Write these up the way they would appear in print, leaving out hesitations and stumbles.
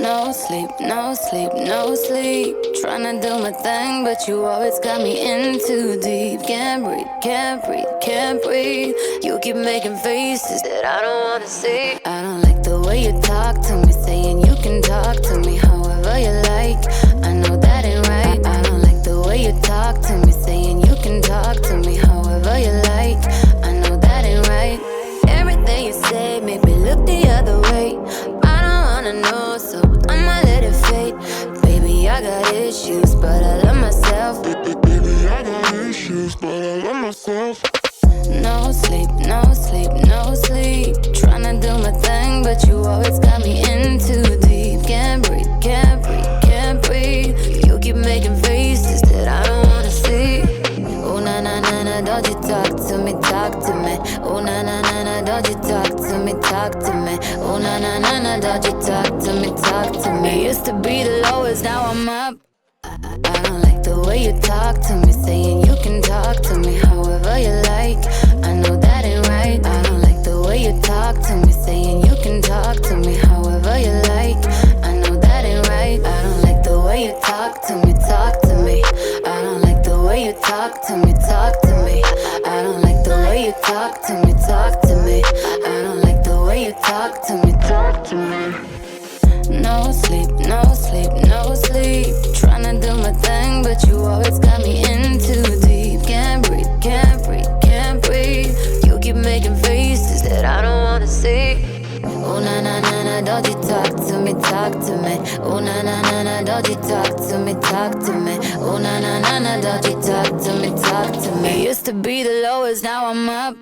No sleep, no sleep, no sleep. Tryna do my thing, but you always got me in too deep. Can't breathe, can't breathe, can't breathe. You keep making faces that I don't wanna see. I don't like the way you talk to me, saying you can talk to me however you like. I know that ain't right. I don't like the way you talk to me, saying you can talk to me however you like. I know that ain't right. Everything you say make me look the other way. I don't wanna know, so I'ma let it fade. Baby, I got issues, but I love myself. Baby, I got issues, but I love myself. No sleep, no sleep, no sleep. Tryna do my thing, but you always got me in too deep. Can't breathe, can't breathe, can't breathe. You keep making faces that I don't wanna see. Oh na na na na, don't you talk to me, talk to me. Oh na na na na, don't you talk to me, talk to me. Oh na na na na, don't you talk to me, talk to me. It used to be the lowest, now I'm up. I don't like the way you talk to me, saying you can talk to me however you like. I know that ain't right. I don't like the way you talk to me, saying you can talk to me however you like. I know that ain't right. I don't like the way you talk to me, talk to me. I don't like the way you talk to me, talk to me. I don't like the way you talk to me, talk to me. I don't like the way you talk to me, talk to me. No sleep, no sleep, no sleep. Tryna do my thing, but you always got me in too deep. Can't breathe, can't breathe, can't breathe. You keep making faces that I don't wanna see. Oh na na na na, don't you talk to me, talk to me. Oh na na na na, don't you talk to me, talk to me. Oh na na na na, don't you talk to me, talk to me. It used to be the lowest, now I'm up.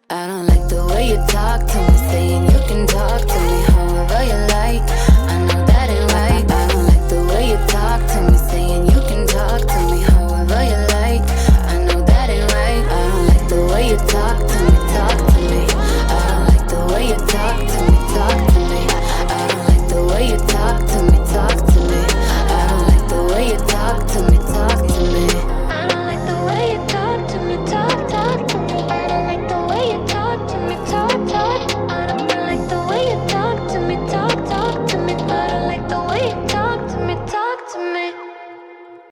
I don't like the way you talk to me, saying you can talk to me